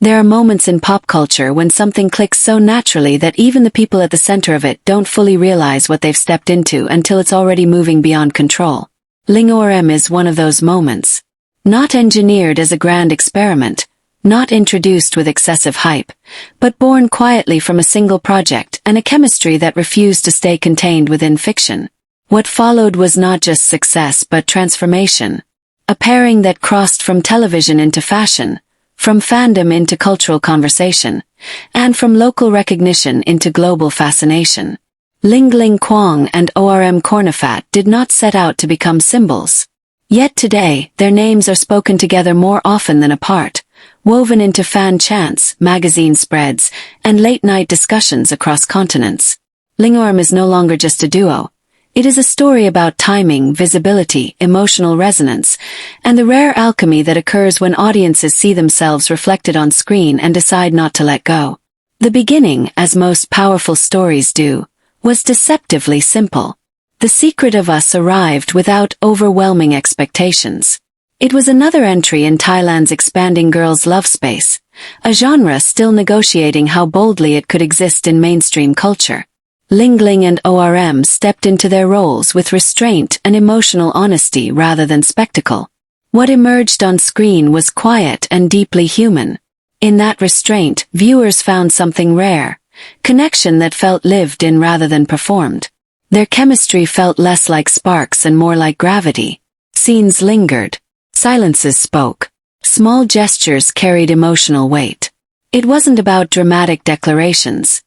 There are moments in pop culture when something clicks so naturally that even the people at the center of it don't fully realize what they've stepped into until it's already moving beyond control. Lingorm is one of those moments. Not engineered as a grand experiment, not introduced with excessive hype, but born quietly from a single project and a chemistry that refused to stay contained within fiction. What followed was not just success but transformation. A pairing that crossed from television into fashion, from fandom into cultural conversation, and from local recognition into global fascination. Lingling Kwong and Kornnaphat did not set out to become symbols. Yet today, their names are spoken together more often than apart, woven into fan chants, magazine spreads, and late-night discussions across continents. Lingorm is no longer just a duo. It is a story about timing, visibility, emotional resonance, and the rare alchemy that occurs when audiences see themselves reflected on screen and decide not to let go. The beginning, as most powerful stories do, was deceptively simple. The secret of us arrived without overwhelming expectations. It was another entry in Thailand's expanding girls' love space, a genre still negotiating how boldly it could exist in mainstream culture. Lingling and ORM stepped into their roles with restraint and emotional honesty rather than spectacle. What emerged on screen was quiet and deeply human. In that restraint, viewers found something rare, connection that felt lived in rather than performed. Their chemistry felt less like sparks and more like gravity. Scenes lingered. Silences spoke. Small gestures carried emotional weight. It wasn't about dramatic declarations.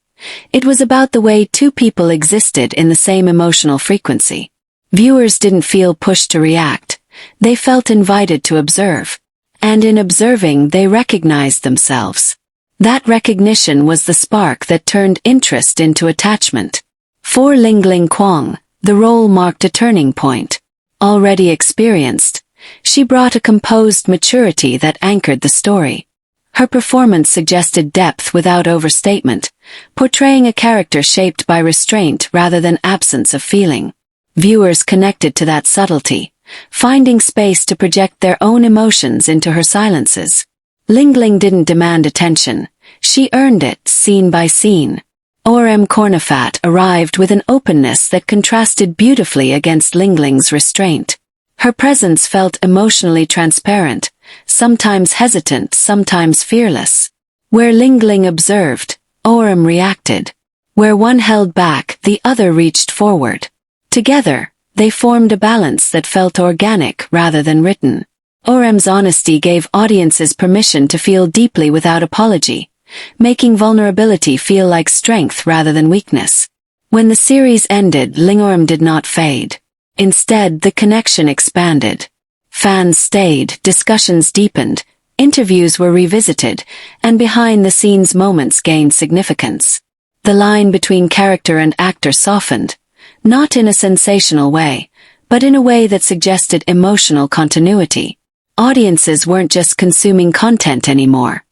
It was about the way two people existed in the same emotional frequency. Viewers didn't feel pushed to react. They felt invited to observe. And in observing, they recognized themselves. That recognition was the spark that turned interest into attachment. For Lingling Kwong, the role marked a turning point. Already experienced, she brought a composed maturity that anchored the story. Her performance suggested depth without overstatement, portraying a character shaped by restraint rather than absence of feeling. Viewers connected to that subtlety, finding space to project their own emotions into her silences. Lingling didn't demand attention. She earned it, scene by scene. Kornnaphat arrived with an openness that contrasted beautifully against Lingling's restraint. Her presence felt emotionally transparent, sometimes hesitant, sometimes fearless. Where Lingling observed, ORM reacted. Where one held back, the other reached forward. Together, they formed a balance that felt organic rather than written. ORM's honesty gave audiences permission to feel deeply without apology, making vulnerability feel like strength rather than weakness. When the series ended, Lingorm did not fade. Instead, the connection expanded. Fans stayed, discussions deepened, interviews were revisited, and behind-the-scenes moments gained significance. The line between character and actor softened, not in a sensational way, but in a way that suggested emotional continuity. Audiences weren't just consuming content anymore.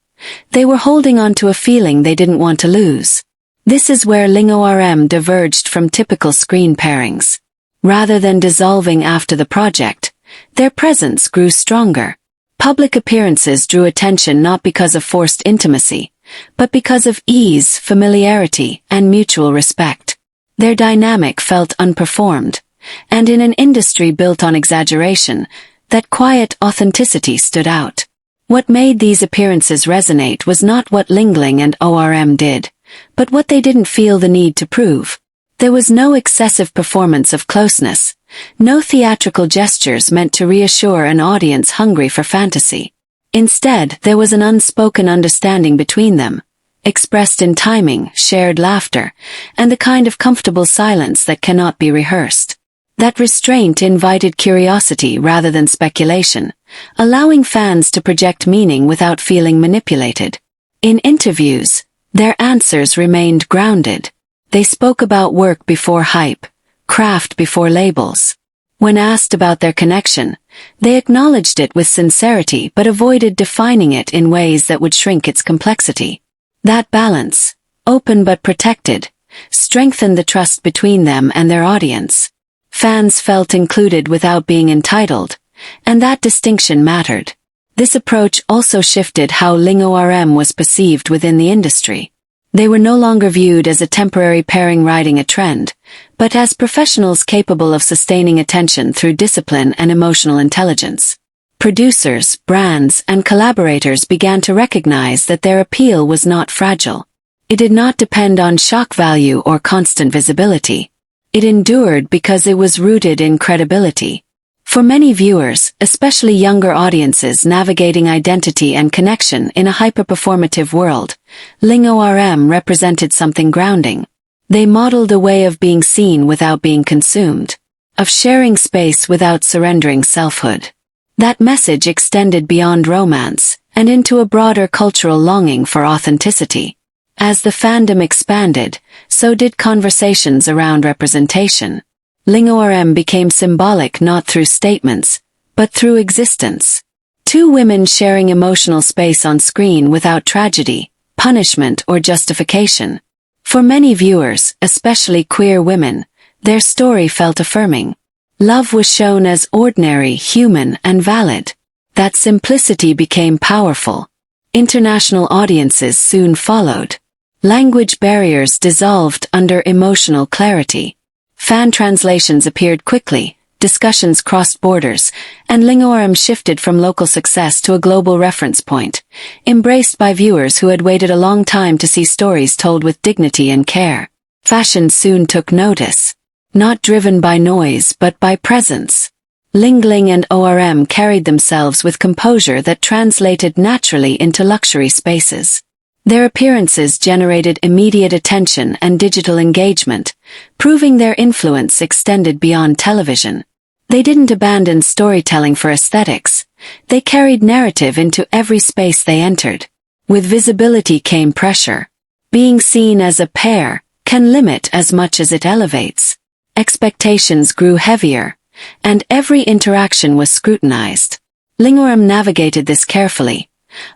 They were holding on to a feeling they didn't want to lose. This is where Lingorm diverged from typical screen pairings. Rather than dissolving after the project, their presence grew stronger. Public appearances drew attention not because of forced intimacy, but because of ease, familiarity, and mutual respect. Their dynamic felt unperformed, and in an industry built on exaggeration, that quiet authenticity stood out. What made these appearances resonate was not what Lingling and ORM did, but what they didn't feel the need to prove. There was no excessive performance of closeness, no theatrical gestures meant to reassure an audience hungry for fantasy. Instead, there was an unspoken understanding between them, expressed in timing, shared laughter, and the kind of comfortable silence that cannot be rehearsed. That restraint invited curiosity rather than speculation, allowing fans to project meaning without feeling manipulated. In interviews, their answers remained grounded. They spoke about work before hype, craft before labels. When asked about their connection, they acknowledged it with sincerity but avoided defining it in ways that would shrink its complexity. That balance, open but protected, strengthened the trust between them and their audience. Fans felt included without being entitled, and that distinction mattered. This approach also shifted how Lingorm was perceived within the industry. They were no longer viewed as a temporary pairing riding a trend, but as professionals capable of sustaining attention through discipline and emotional intelligence. Producers, brands, and collaborators began to recognize that their appeal was not fragile. It did not depend on shock value or constant visibility. It endured because it was rooted in credibility. For many viewers, especially younger audiences navigating identity and connection in a hyper-performative world, Lingorm represented something grounding. They modeled a way of being seen without being consumed, of sharing space without surrendering selfhood. That message extended beyond romance and into a broader cultural longing for authenticity. As the fandom expanded, so did conversations around representation. Lingorm became symbolic not through statements, but through existence. Two women sharing emotional space on screen without tragedy, punishment, or justification. For many viewers, especially queer women, their story felt affirming. Love was shown as ordinary, human, and valid. That simplicity became powerful. International audiences soon followed. Language barriers dissolved under emotional clarity. Fan translations appeared quickly, discussions crossed borders, and Lingorm shifted from local success to a global reference point, embraced by viewers who had waited a long time to see stories told with dignity and care. Fashion soon took notice. Not driven by noise but by presence. Lingling and ORM carried themselves with composure that translated naturally into luxury spaces. Their appearances generated immediate attention and digital engagement, proving their influence extended beyond television. They didn't abandon storytelling for aesthetics. They carried narrative into every space they entered. With visibility came pressure. Being seen as a pair can limit as much as it elevates. Expectations grew heavier, and every interaction was scrutinized. Lingorm navigated this carefully,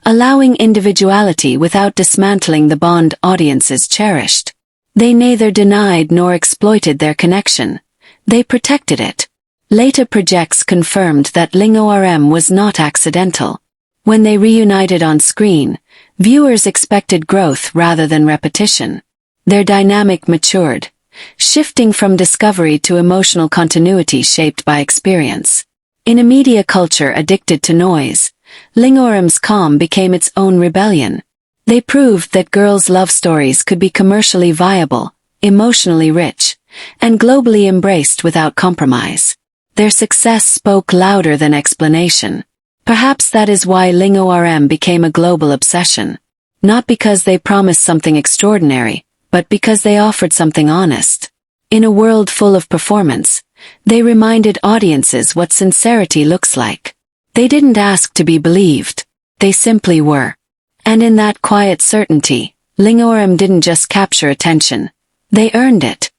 allowing individuality without dismantling the bond audiences cherished. They neither denied nor exploited their connection. They protected it. Later projects confirmed that Lingorm was not accidental. When they reunited on screen, viewers expected growth rather than repetition. Their dynamic matured, shifting from discovery to emotional continuity shaped by experience. In a media culture addicted to noise, Lingorm's calm became its own rebellion. They proved that girls' love stories could be commercially viable, emotionally rich, and globally embraced without compromise. Their success spoke louder than explanation. Perhaps that is why Lingorm became a global obsession. Not because they promised something extraordinary, but because they offered something honest. In a world full of performance, they reminded audiences what sincerity looks like. They didn't ask to be believed. They simply were. And in that quiet certainty, Lingorm didn't just capture attention. They earned it.